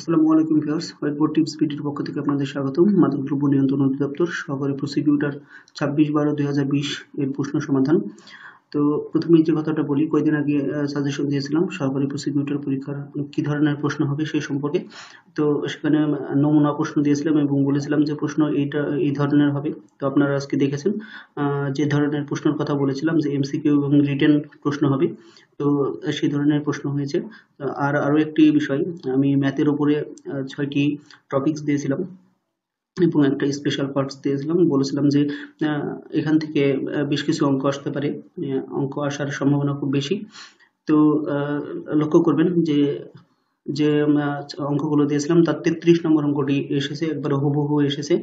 আসসালামু আলাইকুম viewers, white board tips ভিডিওর পক্ষ থেকে আপনাদের স্বাগতম। মাদকদ্রব্য নিয়ন্ত্রণ অধিদপ্তর সহকারী প্রসিকিউটর 26/12/2020 এর প্রশ্ন সমাধান। তো প্রথমেই যে কথাটা বলি, কয়েকদিন আগে সাজেশন দিয়েছিলাম সহকারী প্রসিকিউটর পরীক্ষার কি ধরনের প্রশ্ন হবে সেই সম্পর্কে। তো সেখানে নমুনা প্রশ্ন দিয়েছিলাম এবং বলেছিলাম যে প্রশ্ন এই ধরনের হবে। তো আপনারা আজকে দেখেছেন যে ধরনের প্রশ্নের কথা বলেছিলাম যে এমসিকিউ এবং রিটেন প্রশ্ন হবে। তো সেই ধরনের প্রশ্ন হয়েছে। আরও একটি বিষয়, আমি ম্যাথের উপরে 6টি টপিকস দিয়েছিলাম এবং একটা স্পেশাল পার্টস দিয়েছিলাম। বলেছিলাম যে এখান থেকে বেশ কিছু অঙ্ক আসতে পারে, অঙ্ক আসার সম্ভাবনা খুব বেশি। তো লক্ষ্য করবেন যে যে অঙ্কগুলো দিয়েছিলাম তার 33 নম্বর অঙ্কটি এসেছে, একবারে হুবহু এসেছে,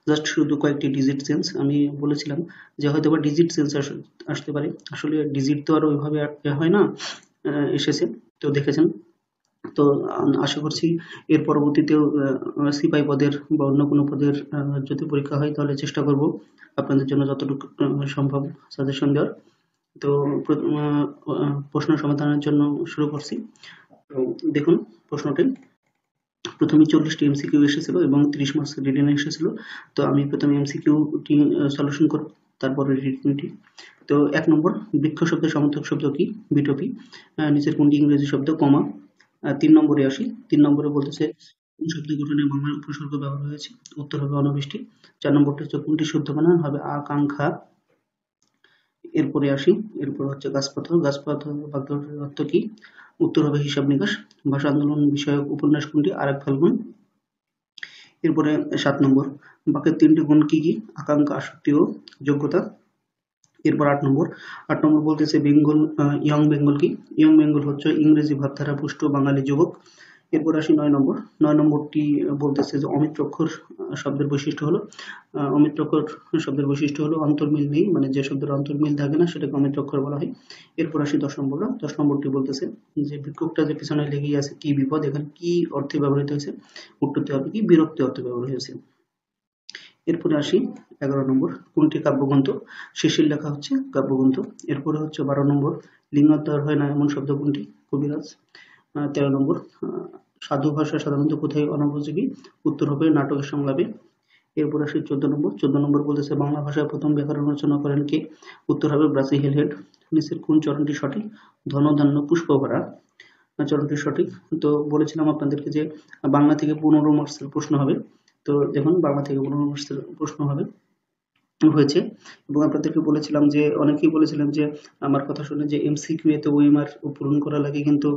জাস্ট শুধু কয়েকটি ডিজিট চেঞ্জ। আমি বলেছিলাম যে হয়তো বা ডিজিট চেঞ্জ আসতে পারে, আসলে ডিজিট তো আর ওইভাবে হয় না, এসেছে। তো দেখেছেন। তো আশা করছি এর পরবর্তীতেও সিপাই পদের বা অন্য কোনো পদের যদি পরীক্ষা হয় তাহলে চেষ্টা করব আপনাদের জন্য যতটুকু সম্ভব সাজেশন দেওয়ার। তো প্রশ্ন সমাধানের জন্য শুরু করছি। তো দেখুন প্রশ্নটি, প্রথমে 40টি এমসিকিউ এসেছিল এবং 30 মার্কস রিটেন এসেছিল। তো আমি প্রথমে এমসিকিউটি সলিউশন করব, তারপরে রিটেনটি। তো 1 নম্বর, বৃক্ষ শব্দের সমর্থক শব্দ কি? বিটপি। নিচের কোনটি ইংরেজি শব্দ, কমা। 3 নম্বরে আসি। 3 নম্বরে বলতেছে কোন শব্দ গঠনে বাংলা উপসর্গ ব্যবহার হয়েছে? উত্তর হবে অনাবৃষ্টি। 4 নম্বরটা হচ্ছে কোনটি শুদ্ধ বানান? হবে আকাঙ্ক্ষা। এরপরে আসি, এরপর হচ্ছে গাছপাথর। গাছপাথর বাগধারার অর্থ কি? উত্তর হবে হিসাব নিকাশ। ভাষা আন্দোলন বিষয়ক উপন্যাস কোনটি? আরেক ফাল্গুন। এরপরে 7 নম্বর, বাক্যের 3টি গুণ কি কি? আকাঙ্ক্ষা, আসক্তি ও যোগ্যতা। এরপর 8 নম্বর, বলতেছে বেঙ্গল, ইয়ং বেঙ্গল কি? ইয়ং বেঙ্গল হচ্ছে ইংরেজি ভাবধারা পুষ্ট বাঙালি যুবক। এরপর আসি 9 নম্বর। 9 নম্বরটি বলতেছে যে অমিত্রক্ষর শব্দের বৈশিষ্ট্য হলো, অমিত্রক্ষর শব্দের বৈশিষ্ট্য হলো অন্তর্মিল নেই, মানে যে শব্দের অন্তর্মিল থাকে না সেটাকে অমিত্রক্ষর বলা হয়। এরপর আসি 10 নম্বর। 10 নম্বরটি বলতেছে যে বিক্ষোভটা যে পিছনে লেগেই আছে, কি বিপদ? এখানে কি অর্থে ব্যবহৃত হয়েছে? উত্তরটি হবে কি? বিরক্তি অর্থে ব্যবহৃত হয়েছে। এরপরে আসি 11 নম্বর, কোনটি কাব্যগ্রন্থ? শিশির লেখা হচ্ছে কাব্যগ্রন্থ। এরপরে হচ্ছে 12 নম্বর, লিঙ্গান্তর হয় না এমন শব্দ কোনটি? কবিরাজ। 13 নম্বর, সাধু ভাষা সাধারণত কোথায় অনুপযোগী? উত্তর হবে নাটকের সংলাপে। এরপর আসি 14 নম্বর। 14 নম্বর বলতেছে বাংলা ভাষায় প্রথম ব্যাকরণ রচনা করেন কে? উত্তর হবে ব্রাসি হেলহেড। নিচের কোন চরণটি সঠিক? ধন ধান্য পুষ্প ভরা চরণটি সঠিক। তো বলেছিলাম আপনাদেরকে যে বাংলা থেকে 15 মার্কসের প্রশ্ন হবে। তো দেখুন বাংলা থেকে 15 মার্কসের প্রশ্ন হয়েছে এবং আপনাদেরকে বলেছিলাম যে অনেকেই বলেছিলেন যে আমার কথা শুনে যে এমসিকিউ এতে ওএমআর পূরণ করা লাগে, কিন্তু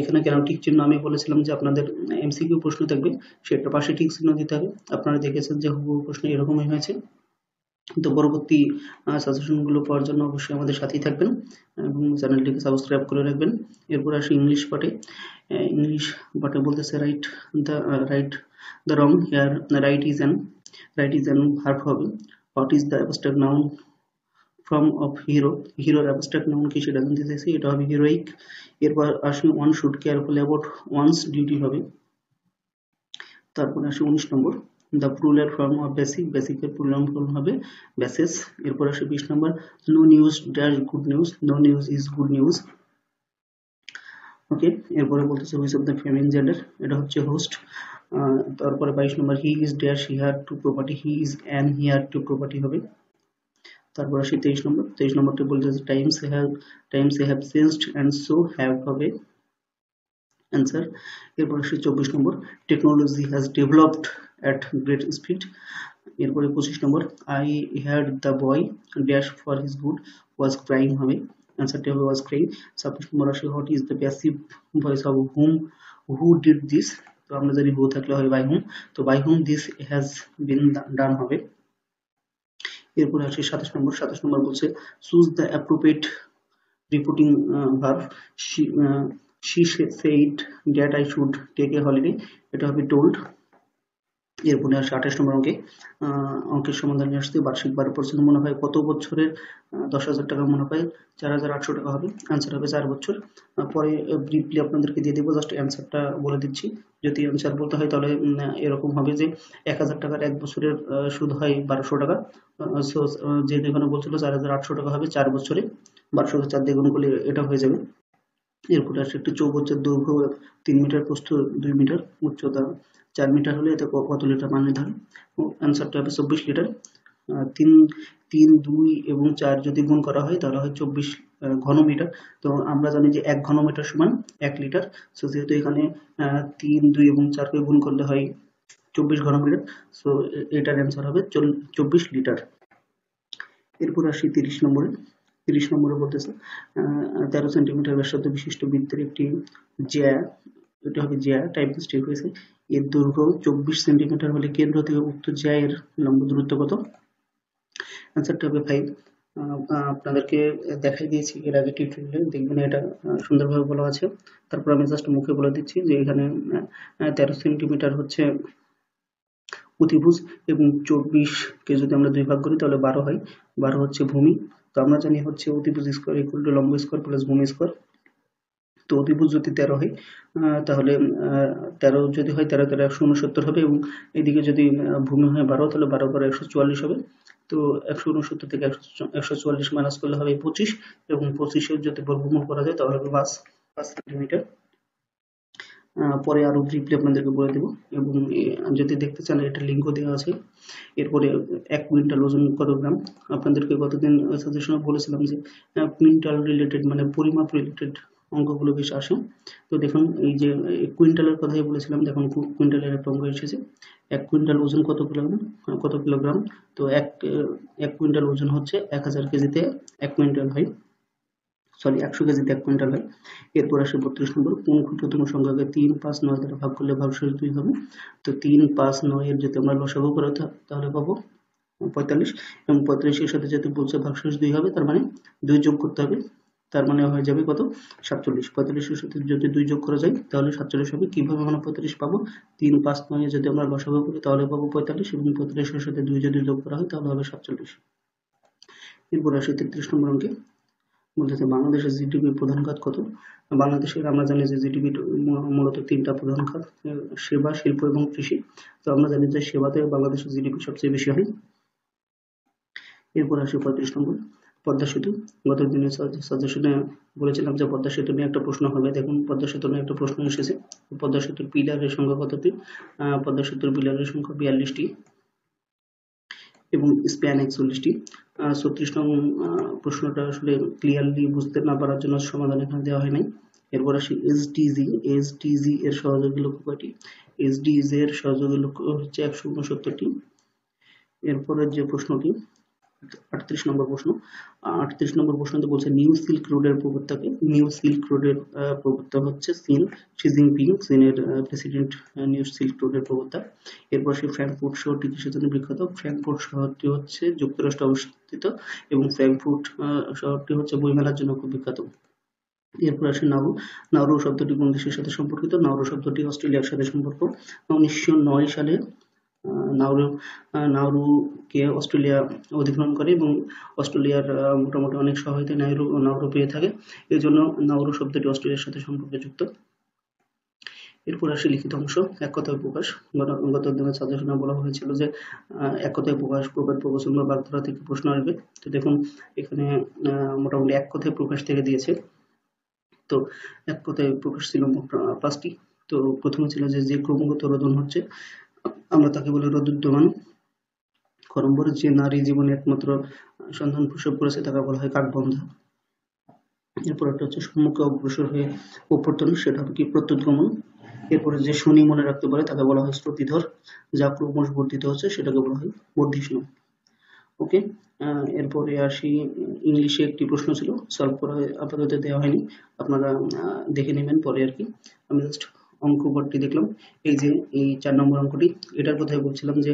এখানে কেন টিক চিহ্ন? আমি বলেছিলাম যে আপনাদের এমসিকিউ প্রশ্ন থাকবে, সেটার পাশে টিক চিহ্ন দিতে হবে। আপনারা দেখেছেন যে হুবহু প্রশ্ন এরকমই হয়েছে। তো পরবর্তী সাজেশনগুলো পাওয়ার জন্য অবশ্যই আমাদের সাথেই থাকবেন এবং চ্যানেলটিকে সাবস্ক্রাইব করে রাখবেন। এরপর আসি ইংলিশ পার্টে। ইংলিশ পার্টে বলতেছে right the wrong here. Right is an verb হবে। What is the abstract noun form of hero? হিরোর অ্যাবস্ট্রাক্ট নাউন কি সেটা জানতে চাইছি, এটা হবে হিরোইক। এরপর আসি one should careful about one's duty হবে। তারপরে আসি 19 নম্বর, the plural form of basic. বেসিকের প্লুরাল ফর্ম হবে বেসেস। এরপর আসে 20 নম্বর, no news dash good news. No news is good news. Okay, এরপরে বলতেছে which of the feminine gender? এটা হচ্ছে হোস্ট। তারপরে 22 নম্বর, he is dash heir to property. He is an heir to property হবে। তারপর আসি 23 নম্বর। 23 নম্বরটা বলতেছে times have changed and so have হবে অ্যান্সার। এরপর আসি 24 নম্বর, technology has developed at great speed. এরপরে 25 নম্বর, I had the boy dash for his good was crying হবে, অ্যান্সারটি হবে ওয়াজ ক্রাইং। 26 নম্বর আসে what is the passive voice of whom who did this? তো আমরা জানি হু থাকলে হয় বাই হুম, তো by whom this has been done হবে। এরপরে আসে 27 নম্বর। 27 নম্বর বলছে choose the appropriate reporting verb. she said that I should take a holiday, এটা হবে told। এরপরে আসে 28 নম্বর অঙ্কের সমাধানে আসতে বার্ষিক 12% মুনাফায় কত বছরের 10,000 টাকা মুনাফায় 4,800 টাকা হবে? আনসার হবে 4 বছর। পরে ব্রিফলি আপনাদেরকে দিয়ে দেবো, জাস্ট অ্যান্সারটা বলে দিচ্ছি। যদি অ্যান্সার বলতে হয় তাহলে এরকম হবে যে 1,000 টাকার 1 বছরের সুদ হয় 1200 টাকা। যে এখানে বলছিল 4,800 টাকা হবে 4 বছরে, 1200 কে 4 দিয়ে গুণ করলে এটা হয়ে যাবে। এরপরে আসে একটি চৌবাচ্চার দৈর্ঘ্য 3 মিটার, প্রস্থ 2 মিটার, উচ্চতা 4 মিটার হলে এতে কত লিটার পানি ধরে? অ্যান্সারটা হবে 24 লিটার। 3 3 2 এবং 4 যদি গুণ করা হয় তাহলে হয় 24 ঘনমিটার। তো আমরা জানি যে 1 ঘনমিটার সমান 1 লিটার। সো যেহেতু এখানে 3 2 এবং 4 কে গুণ করলে হয় 24 ঘনমিটার, সো এটার অ্যান্সার হবে 24 লিটার। এরপর আসি 30 নম্বরে। 30 নম্বরে বলতেছে 13 সেন্টিমিটার ব্যাসার্ধ বিশিষ্ট বৃত্তের একটি জ্যা, এটা হবে জ্যা টাইপ মিস্টেক হয়েছে, এর দৈর্ঘ্য 24 সেন্টিমিটার হলে কেন্দ্র থেকে উক্ত জ্যা এর লম্ব দূরত্ব কত? অ্যান্সারটা হবে 5। আপনাদেরকে দেখাই দিয়েছি এর আগে টিউটোরিয়ালে, দেখবেন এটা সুন্দরভাবে বলা আছে। তারপর আমি জাস্ট মুখে বলে দিচ্ছি যে এখানে 13 সেন্টিমিটার হচ্ছে অতিভুজ এবং 24 কে যদি আমরা 2 ভাগ করি তাহলে 12 হয়। 12 হচ্ছে ভূমি। তো আমরা জানি হচ্ছে অতিভুজ স্কয়ার ইকুয়াল টু লম্ব স্কয়ার প্লাস ভূমি স্কয়ার। তো অতিভুজ যদি 13 হয় তাহলে 13 যদি হয় 13 13 169 হবে, এবং এদিকে যদি ভূমি হয় 12 তাহলে 12 12 144 হবে। তো 169 থেকে 144 মাইনাস করলে হবে 25, এবং 25 এর যদি বর্গমূল করা যায় তাহলে হবে 5 সেন্টিমিটার। পরে আরো ব্রিফলি আপনাদেরকে বলে দেব, এবং যদি দেখতে চান এটা লিঙ্কও দেওয়া আছে। এরপরে 1 কুইন্টাল ওজন কত গ্রাম? আপনাদেরকে গতদিন সাজেশনে বলেছিলাম যে কুইন্টাল রিলেটেড মানে পরিমাপ রিলেটেড অঙ্কগুলো বেশ আসে। তো দেখুন এই যে কুইন্টালের কথাই বলেছিলাম, দেখুন কুইন্টালের একটা অঙ্ক এসেছে। 1 কুইন্টাল ওজন কত কিলোগ্রাম? তো 1 কুইন্টাল ওজন হচ্ছে 1000 কেজিতে 1 কুইন্টাল হয়, সরি 100 কেজিতে 1 কুইন্টাল হয়। এরপর আসে 32 নম্বর, কোন ক্ষুদ্রতম সংখ্যাকে 3 5 9 দ্বারা ভাগ করলে ভাগশেষ 2 হবে? তো 3 5 9 এর যদি আমরা লসাগু করি তাহলে পাবো 45, এবং 45 এর সাথে যেহেতু বলছে ভাগশেষ 2 হবে, তার মানে 2 যোগ করতে হবে, তার মানে হয়ে যাবে কত? 47। 45 এর সাথে যদি 2 যোগ করা যায় তাহলে 47 হবে। কিভাবে আমরা 45 পাবো? 3 5 9 এ যদি আমরা লসাগু করি তাহলে পাবো 45, এবং 45 এর সাথে 2 যদি যোগ করা হয় তাহলে হবে 47। এরপর আসে 33 নম্বর অঙ্কে, বলতেছে বাংলাদেশের জিডিপির প্রধান খাত কত? বাংলাদেশের আমরা জানি যে জিডিপি মূলত 3টা প্রধান খাত, সেবা, শিল্প এবং কৃষি। তো আমরা জানি যে সেবাতে বাংলাদেশের জিডিপি সবচেয়ে বেশি হয়। এরপর আসে 35 নম্বর, পদ্মা সেতু। গত দিনের সাজেশনে বলেছিলাম যে পদ্মা সেতু নিয়ে একটা প্রশ্ন হবে। দেখুন পদ্মা সেতু নিয়ে একটা প্রশ্ন এসেছে। পদ্মা সেতুর পিলারের সংখ্যা কতটি? পদ্মা সেতুর পিলারের সংখ্যা 42টি এবং স্প্যান 41টি। 36 নং প্রশ্নটা আসলে ক্লিয়ারলি বুঝতে না পারার জন্য সমাধান এখানে দেওয়া হয় নাই। এরপর আসি এসডিজি এর সহযোগী লক্ষ্য কয়টি? এসডিজি এর সহযোগী লক্ষ্য হচ্ছে 169টি। এরপরের যে প্রশ্নটি 38 নম্বর প্রশ্ন। 38 নম্বর প্রশ্নতে বলছে নিউ সিল্ক রোডের প্রবর্তক। নিউ সিল্ক রোডের প্রবর্তক হচ্ছে চীন, শি জিনপিং, চীনের প্রেসিডেন্ট নিউ সিল্ক রোডের প্রবর্তক। এরপর সে ফ্র্যাঙ্কফুর্ট শহরটি কিসের জন্য বিখ্যাত? ফ্র্যাঙ্কফুর্ট শহরটি হচ্ছে যুক্তরাষ্ট্রে অবস্থিত, এবং ফ্র্যাঙ্কফুর্ট শহরটি হচ্ছে বইমেলার জন্য খুব বিখ্যাত। এরপর আসে নাউরু। নাউরু শব্দটি কোন দেশের সাথে সম্পর্কিত? নাউরু শব্দটি অস্ট্রেলিয়ার সাথে সম্পর্ক। 1909 সালে নাউরুকে অস্ট্রেলিয়া অধিগ্রহণ করে, এবং অস্ট্রেলিয়ার মোটামুটি অনেক সহায়তায় নাউরু পেয়ে থাকে, এই জন্য নাউরু শব্দটি অস্ট্রেলিয়ার সাথে সম্পর্কযুক্ত। এরপর আসে লিখিত অংশ, এক কথায় প্রকাশ। গত দিনের সাজেশনে বলা হয়েছিল যে এক কথায় প্রকাশ, প্রবাদ, প্রবচন বা বাগধারা থেকে প্রশ্ন আসবে। তো দেখুন এখানে মোটামুটি এক কথায় প্রকাশ থেকে দিয়েছে। তো এক কথায় প্রকাশ ছিল মোট 5টি। তো প্রথমে ছিল যে ক্রমাগত রোদন হচ্ছে আমরা তাকে বলি রোদুদ্যমান। খ নম্বর, যে নারী জীবনে একমাত্র সন্তান প্রসব করেছে তাকে বলা হয় কাকবন্ধা। এরপর একটা হচ্ছে সম্মুখে অগ্রসর হয়ে অভ্যর্থন, সেটা হবে কি প্রত্যুৎগমন। এরপরে যে শনি মনে রাখতে পারে তাকে বলা হয় শ্রুতিধর, যা ক্রমশ বর্ধিত হচ্ছে সেটাকে বলা হয় বর্ধিষ্ণু। ওকে, এরপরে আসি ইংলিশে একটি প্রশ্ন ছিল, সলভ করা আপাতত দেওয়া হয়নি, আপনারা দেখে নেবেন পরে আর কি। আমি জাস্ট অঙ্ক বোর্ডটি দেখলাম। এই যে এই 4 নম্বর অঙ্কটি, এটার কথাই বলছিলাম যে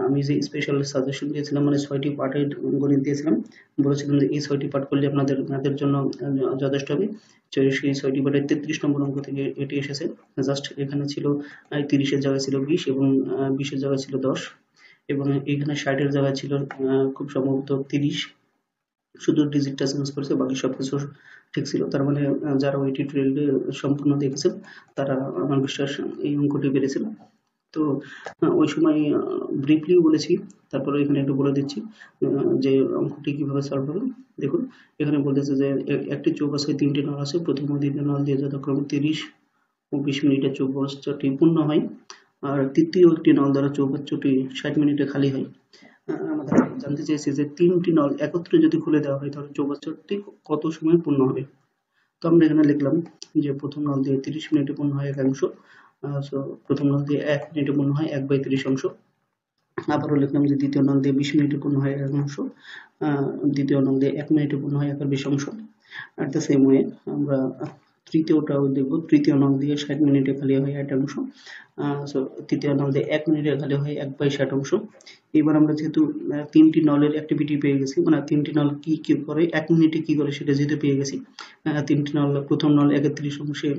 আমি যে স্পেশাল সাজেশন দিয়েছিলাম, মানে 6টি পার্টের গণিত দিয়েছিলাম, বলেছিলাম যে এই 6টি পার্ট করলে আপনাদের ম্যাথের জন্য যথেষ্ট হবে। সেই 6টি পার্টের 33 নম্বর অঙ্ক থেকে এটি এসেছে। জাস্ট এখানে ছিল 30-এর জায়গায় ছিল 20, এবং 20-এর জায়গায় ছিল 10, এবং এখানে 60-এর জায়গায় ছিল খুব সম্ভবত 30, শুধু ডিজিটটা চেঞ্জ করেছে, বাকি সবকিছু ঠিক ছিল। তার মানে যারা ওই টিউটোরিয়ালটি সম্পূর্ণ দেখেছেন তারা আমার বিশ্বাস এই অঙ্কটি পেরেছিল। তো ওই সময় ব্রিফলি বলেছি, তারপরে এখানে একটু বলে দিচ্ছি যে অঙ্কটি কিভাবে সলভ হবে। দেখুন এখানে বলতেছে যে একটি চৌবাচ্চায় 3টি নল আছে, প্রথম ও দ্বিতীয় নল দিয়ে যথাক্রমে 30 ও 20 মিনিটে চৌবাচ্চাটি পূর্ণ হয়, আর তৃতীয় একটি নল দ্বারা চৌবাচ্চাটি 60 মিনিটে খালি হয়। আমাদের জানতে চেয়েছে যে 3টি নল একত্রে যদি খুলে দেওয়া হয় তাহলে চৌবাচ্চাটি কত সময় পূর্ণ হবে। তো আমরা এখানে লিখলাম যে প্রথম নল দিয়ে 30 মিনিটে পূর্ণ হয় 1 অংশ, প্রথম নল দিয়ে 1 মিনিটে পূর্ণ হয় 1/30 অংশ। আবারও লিখলাম যে দ্বিতীয় নল দিয়ে 20 মিনিটে পূর্ণ হয় 1 অংশ, দ্বিতীয় নল দিয়ে 1 মিনিটে পূর্ণ হয় 1/20 অংশ। অ্যাট দ্য সেম ওয়ে আমরা তৃতীয়টাও দেখব, তৃতীয় নল দিয়ে 60 মিনিটে খালি হয় 8 অংশ, তৃতীয় নল দিয়ে 1 মিনিটে খালি হয় 1/60 অংশ। এবার আমরা যেহেতু 3টি নলের অ্যাক্টিভিটি পেয়ে গেছি, মানে 3টি নল কি কি করে 1 মিনিটে কি করে সেটা যেহেতু পেয়ে গেছি, 3টি নল, প্রথম নল 31 অংশে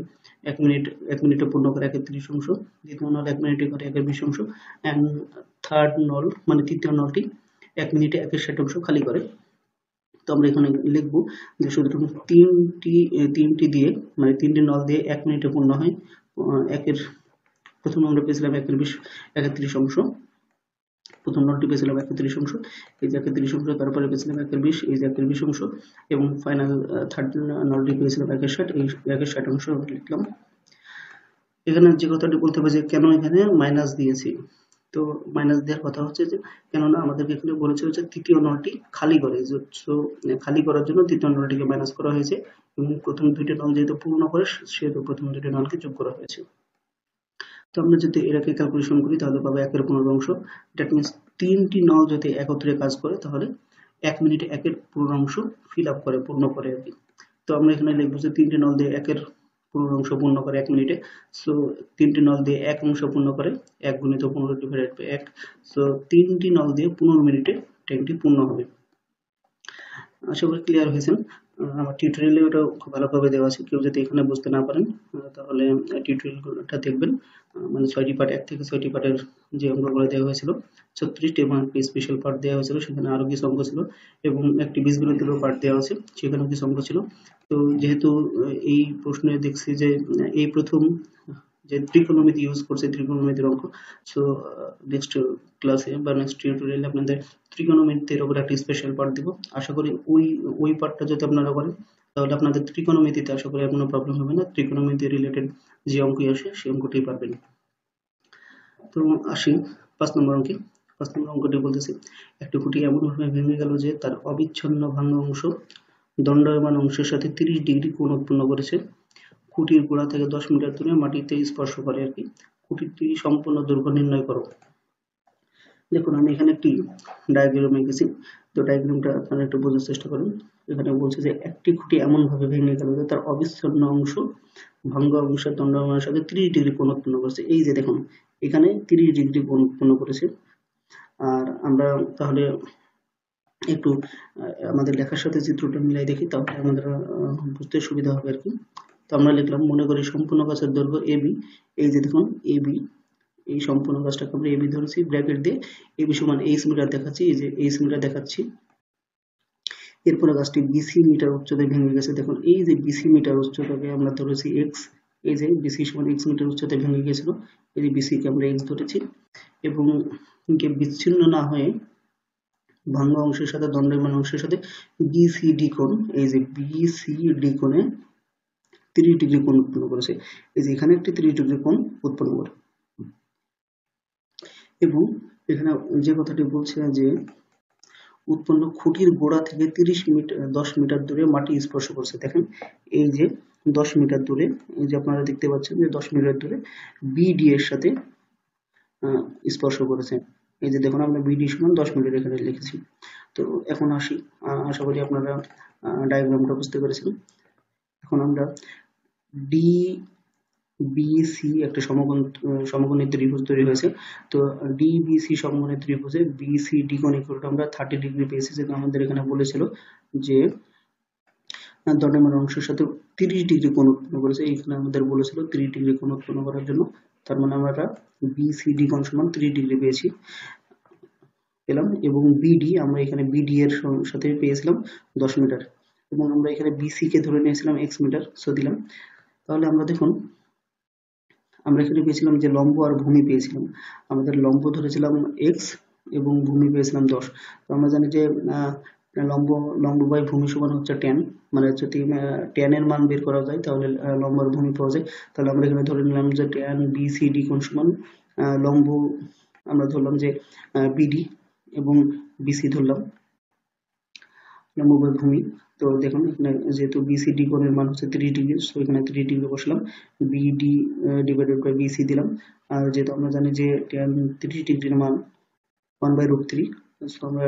1 মিনিটে পূর্ণ করে 31 অংশ, দ্বিতীয় নল 1 মিনিটে করে 1/20 অংশ, অ্যান্ড থার্ড নল মানে তৃতীয় নলটি 1 মিনিটে 1/60 অংশ খালি করে। তো আমরা এখানে লিখবো যে শুধুমাত্র তিনটি দিয়ে মানে 3টি নল দিয়ে 1 মিনিটে পূর্ণ হয়, প্রথম আমরা পেয়েছিলাম 31 অংশ, প্রথম নলটি পেয়েছিলাম 31 অংশ, এই যে 31 অংশ, তারপরে পেয়েছিলাম 1/20, এই যে 1/20 অংশ, এবং ফাইনাল থার্ড নলটি পেয়েছিলাম 1/60, এই 1/60 অংশ লিখলাম। এখানে যে কথাটি বলতে হবে যে কেন এখানে মাইনাস দিয়েছি, তো মাইনাস দেওয়ার কথা হচ্ছে যে কেননা আমাদেরকে এখানে বলেছিল যে তৃতীয় নলটি খালি করে, খালি করার জন্য তৃতীয় নলটিকে মাইনাস করা হয়েছে, এবং প্রথম দুইটি নল যেহেতু পূর্ণ করে সেহেতু প্রথম দুটি নলকে যোগ করা হয়েছে। তো আমরা যদি এটাকে ক্যালকুলেশন করি তাহলে পাবো 1/15 অংশ। দ্যাট মিনস 3টি নল যদি একত্রে কাজ করে তাহলে 1 মিনিটে 1/15 অংশ ফিল আপ করে, পূর্ণ করে আর কি। তো আমরা এখানে লিখবো যে 3টি নল দিয়ে 1/15 অংশ পূর্ণ করে 1 মিনিটে, সো 3টি নল দিয়ে 1 অংশ পূর্ণ করে 1 গুণিত 15 ডিভাইডেড বাই 1, সো 3টি নল দিয়ে 15 মিনিটে ট্যাঙ্কটি পূর্ণ হবে। আশা করি ক্লিয়ার হয়েছেন। আমার টিউটোরিয়ালে ওটা খুব ভালোভাবে দেওয়া আছে, কেউ যদি এখানে বুঝতে না পারেন তাহলে টিউটোরিয়ালটা দেখবেন, মানে 6টি পার্ট, 1 থেকে 6টি পার্টের যে অঙ্কগুলো দেওয়া হয়েছিল, 36টি, এবং একটি স্পেশাল পার্ট দেওয়া হয়েছিল, সেখানে আরো কিছু অঙ্ক ছিল, এবং একটি বীজগণিতেরও পার্ট দেওয়া আছে, সেখানেও কিছু অঙ্ক ছিল। তো যেহেতু এই প্রশ্নে দেখছি যে এই প্রথম যে ত্রিকোণমিতি ইউজ করছে, ত্রিকোণমিতির অঙ্ক, সো নেক্সট ক্লাসে বা নেক্সট টিউটোরিয়ালে আপনাদের ত্রিকোণমিতির উপর একটা স্পেশাল পার্ট দিব। আশা করি ওই পার্টটা যদি আপনারা করেন তাহলে আপনাদের ত্রিকোণমিতিতে আশা করি আর কোনো প্রবলেম হবে না, ত্রিকোণমিতি রিলেটেড যে অঙ্কই আসে সেই অঙ্কটাই পারবেন। তো আসি 5 নম্বর অঙ্কে। 5 নম্বর অঙ্কটি বলতেছে একটি খুঁটি এমনভাবে ভেঙে গেল যে তার অবিচ্ছিন্ন ভাঙা অংশ দণ্ডায়মান অংশের সাথে 30 ডিগ্রি কোণ উৎপন্ন করেছে। খুঁটির গোড়া থেকে 10 মিটার দূরে মাটিতে স্পর্শ করে আর কি। খুঁটিটি সম্পূর্ণ দৈর্ঘ্য নির্ণয় করো। দেখুন আমি এখানে একটি ডায়াগ্রাম এঁকেছি, তো ডায়াগ্রামটা আপনারা একটু বোঝার চেষ্টা করুন। এখানে বলছে যে একটি খুঁটি এমন ভাবে ভেঙে গেল যে তার অবিচ্ছিন্ন অংশ ভাঙ্গা অংশের দণ্ডায়মানের সাথে 30 ডিগ্রি কোণ উৎপন্ন করেছে। এই যে দেখুন এখানে 30 ডিগ্রি কোণ উৎপন্ন করেছে। আর আমরা তাহলে একটু আমাদের লেখার সাথে চিত্রটা মিলাই দেখি, তাহলে আমাদের বুঝতে সুবিধা হবে আর কি। তো আমরা লিখলাম, মনে করি সম্পূর্ণ গাছের দৈর্ঘ্য এবি, এই যে দেখুন এবি, এই সম্পূর্ণ গাছটাকে আমরা এবি ধরেছি, ব্র্যাকেট দিয়ে এবি সমান এইচ মিটার দেখাচ্ছি, এই যে এইচ মিটার দেখাচ্ছি। এরপরে গাছটি বিসি মিটার উচ্চতায় ভেঙে গেছে, দেখুন এই যে বিসি মিটার উচ্চতাকে আমরা ধরেছি এক্স, এই যে বিসি সমান এক্স মিটার উচ্চতায় ভেঙে গিয়েছিল, এই যে বিসি কে আমরা এক্স ধরেছি, এবং বিচ্ছিন্ন না হয়ে ভাঙ্গা অংশের সাথে দণ্ডায়মান অংশের সাথে বিসিডি কোণ, এই যে বিসিডি কোণে 30 ডিগ্রি কোণ উৎপন্ন করেছে, এই যে এখানে একটি 30 ডিগ্রি কোণ উৎপন্ন করে। এবং এখানে যে কথাটি বলছে যে উৎপন্ন খুঁটির গোড়া থেকে 10 মিটার দূরে মাটি স্পর্শ করছে, দেখেন এই যে 10 মিটার দূরে, এই যে আপনারা দেখতে পাচ্ছেন যে 10 মিটার দূরে বিডি এর সাথে স্পর্শ করেছে, এই যে দেখুন আমরা বিডি সমান 10 মিটার এখানে লিখেছি। তো এখন আসি, আশা করি আপনারা ডায়াগ্রামটা বুঝতে পেরেছেন। এখন আমরা ডি বিসি একটা সমকোণী ত্রিভুজ তৈরি হয়েছে, তো ডিবিসি সমকোণী ত্রিভুজে বিসিডি কোণ ইকুয়াল টু আমরা 30 ডিগ্রি পেয়েছি, যেটা আমাদের এখানে বলেছিল যে দণ্ডায়মান অংশের সাথে 30 ডিগ্রি কোণ উৎপন্ন করেছে, এখানে আমাদের বলেছিল 30 ডিগ্রি কোণ উৎপন্ন করার জন্য, তার মানে আমরা বিসিডি কোণ সমান 30 ডিগ্রি পেলাম, এবং বিডি আমরা এখানে বিডি এর সাথে পেয়েছিলাম 10 মিটার, এবং আমরা এখানে বিসি কে ধরে নিয়েছিলাম x মিটার, সো দিলাম। তাহলে আমরা দেখুন আমরা এখানে পেয়েছিলাম যে লম্ব আর ভূমি পেয়েছিলাম। আমাদের লম্ব ধরেছিলাম x এবং ভূমি পেয়েছিলাম 10। তো আমরা জানি যে লম্ব লম্ব বাই ভূমি সমান হচ্ছে tan, মানে যদি tan এর মান বের করা যায় তাহলে লম্ব আর ভূমি পাওয়া যায়। তাহলে আমরা এখানে ধরে নিলাম যে tan BCD কোণ সমান লম্ব আমরা ধরলাম যে BD এবং BC ধরলাম লম্ব বাই ভূমি। তো দেখুন এখানে যেহেতু BCD কোণের মান হচ্ছে 30 ডিগ্রি, সো এখানে 30 ডিগ্রি বসলাম, BD ডিভাইডেড বাই BC দিলাম। আর যেহেতু আমরা জানি যে tan 30 ডিগ্রির মান 1/√3, সো আমরা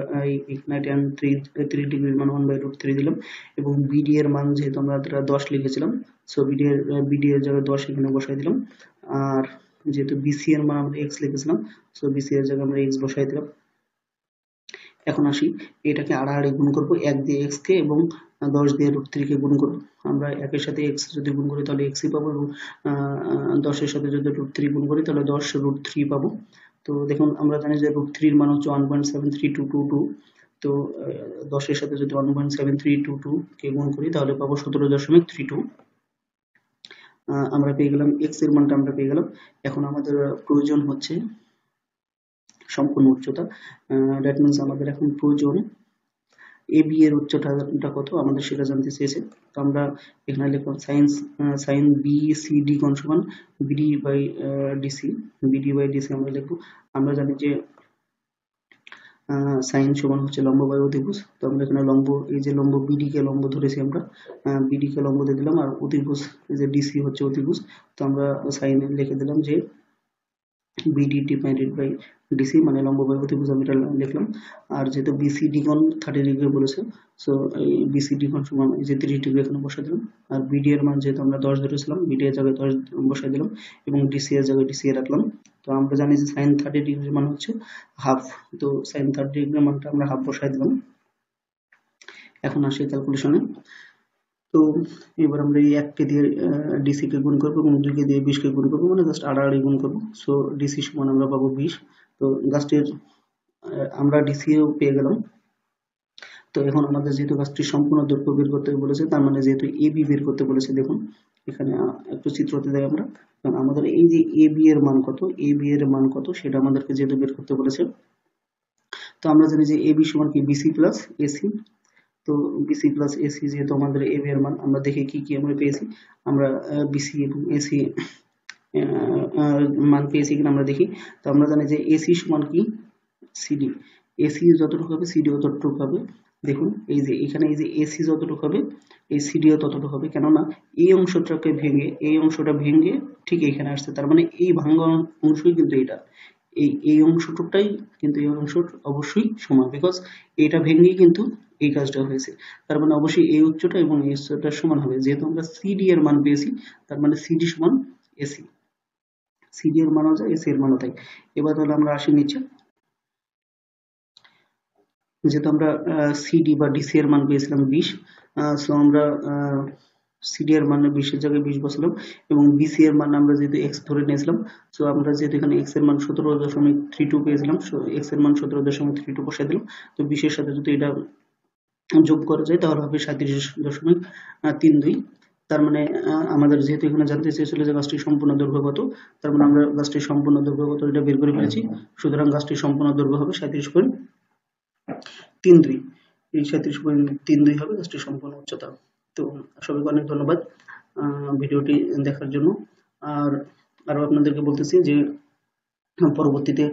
এখানে tan 30 ডিগ্রির মান 1/√3 দিলাম এবং BD এর মান যেহেতু আমরা 10 লিখেছিলাম, সো BD এর জায়গায় 10 এখানে বসাই দিলাম। আর যেহেতু BC এর মান আমরা x লিখেছিলাম, সো BC এর জায়গায় আমরা x বসাই দিলাম। এখন আসি, এটাকে আড়াআড়ি গুণ করব, 1 দিয়ে x কে এবং 10 দিয়ে √3 কে গুণ করব। আমরা 1 এর সাথে x যদি গুণ করি তাহলে x ই পাবো এবং 10 এর সাথে যদি √3 গুণ করি তাহলে 10√3 পাবো। তো দেখুন আমরা জানি যে √3 এর মান হচ্ছে 1.73222। তো 10 এর সাথে যদি 1.7322 কে গুণ করি তাহলে পাবো 17.32। আমরা পেয়ে গেলাম x এর মানটা আমরা পেয়ে গেলাম। এখন আমাদের প্রয়োজন হচ্ছে সম্পূর্ণ উচ্চতা। দ্যাট মিন্স আমাদের এখন প্রয়োজন AB এর উচ্চতাটা কত আমাদের সেটা জানতে চেয়েছে। তো আমরা এখানে লিখলাম সাইন BCD কোণ সমান BD বাই DC আমরা লিখবো। আমরা জানি যে সাইন সমান হচ্ছে লম্ব বাই অতিভুজ। তো আমরা এখানে লম্ব, এই যে লম্ব BD কে লম্ব ধরেছি, আমরা BD কে লম্ব দিয়ে দিলাম, আর অতিভুজ এই যে DC হচ্ছে অতিভুজ। তো আমরা সাইন লিখে দিলাম যে BD ডিভাইডেড বাই DC, মানে লম্ব বাই অতিভুজ আমি এটা লিখলাম। আর যেহেতু BCD কোণ 30 ডিগ্রি বলেছে, সো এই BCD কোণ সমান এই যে 30 ডিগ্রি এখানে বসাই দিলাম। আর BD এর মান যেহেতু আমরা 10 ধরেছিলাম, BD এর জায়গায় 10 বসাই দিলাম এবং DC এর জায়গায় DC রাখলাম। তো আমরা জানি যে sin 30 ডিগ্রির মান হচ্ছে হাফ, তো sin 30 ডিগ্রির মানটা আমরা হাফ বসাই দিলাম। এখন আসি ক্যালকুলেশনে। তো এবার আমরা এই 1 কে দিয়ে DC কে গুণ করব এবং 2 কে দিয়ে 20 কে গুণ করব, মানে জাস্ট আড়াআড়ি গুণ করব। সো DC সমান আমরা পাবো 20। তো গাছটির আমরা DC ও পেয়ে গেলাম। তো এখন আমাদের যেহেতু গাছটির সম্পূর্ণ দৈর্ঘ্য বের করতে বলেছে, তার মানে যেহেতু AB বের করতে বলেছে, দেখুন এখানে একটু চিত্রতে দেয় আমরা, কারণ আমাদের এই যে AB এর মান কত সেটা আমাদেরকে যেহেতু বের করতে বলেছে। তো আমরা জানি যে AB সমান কি BC প্লাস AC। তো BC প্লাস AC যেহেতু আমাদের AB এর মান, আমরা দেখি কি কি আমরা পেয়েছি। আমরা BC এবং AC মান পেয়েছি কিনা আমরা দেখি। তো আমরা জানি যে AC সমান কি CD, AC যতটুকু হবে CD ও ততটুকু হবে। দেখুন এই যে এখানে এই যে AC যতটুকু হবে এই CD ও ততটুকু হবে, কেননা এই অংশটাকে ভেঙে এই অংশটা ভেঙে ঠিক এখানে আসছে, তার মানে এই ভাঙা অংশই কিন্তু এটা, এই অংশটুকুটাই কিন্তু এই অংশ অবশ্যই সমান, বিকজ এটা ভেঙেই কিন্তু এই কাজটা হয়েছে। তার মানে অবশ্যই এই উচ্চতা এবং এই উচ্চতা সমান হবে। যেহেতু আমরা CD এর মান পেয়েছি, তার মানে CD সমান AC, CD এর মানও যায় AC এর মানও তাই। এবার তাহলে আমরা আসি নিচে। যেহেতু আমরা CD বা DC এর মান পেয়েছিলাম 20, সো আমরা CD এর মান 20 এর জায়গায় 20 বসালাম এবং BC এর মান আমরা যেহেতু x ধরে নিয়েছিলাম, সো আমরা যেহেতু এখানে x এর মান 17.32 পেয়েছিলাম, সো x এর মান 17.32 বসাই দিলাম। তো 20 এর সাথে যদি এটা যোগ করা যায় তাহলে হবে 37.32। তার মানে আমাদের যেহেতু এখানে জানতে চেয়েছিল যে গাছটির সম্পূর্ণ দৈর্ঘ্য কত, তার মানে আমরা গাছটির সম্পূর্ণ দৈর্ঘ্য কত এটা বের করে ফেলেছি। সুতরাং গাছটির সম্পূর্ণ দৈর্ঘ্য হবে 37.32। এই 37.32 হবে গাছটির সম্পূর্ণ উচ্চতা। তো সবাইকে অনেক ধন্যবাদ ভিডিওটি দেখার জন্য। আর আরো আপনাদেরকে বলতেছি যে পরবর্তীতে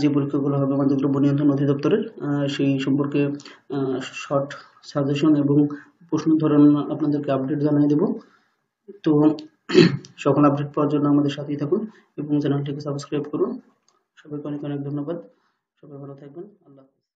যে পরীক্ষাগুলো হবে আমাদের দ্রব্য নিয়ন্ত্রণ অধিদপ্তরের, সেই সম্পর্কে শর্ট সাজেশন এবং প্রশ্ন ধরন আপনাদেরকে আপডেট জানিয়ে দেব। তো সকল আপডেট পাওয়ার জন্য আমাদের সাথেই থাকুন এবং চ্যানেলটিকে সাবস্ক্রাইব করুন। সবাইকে অনেক অনেক ধন্যবাদ। সবাই ভালো থাকবেন। আল্লাহ।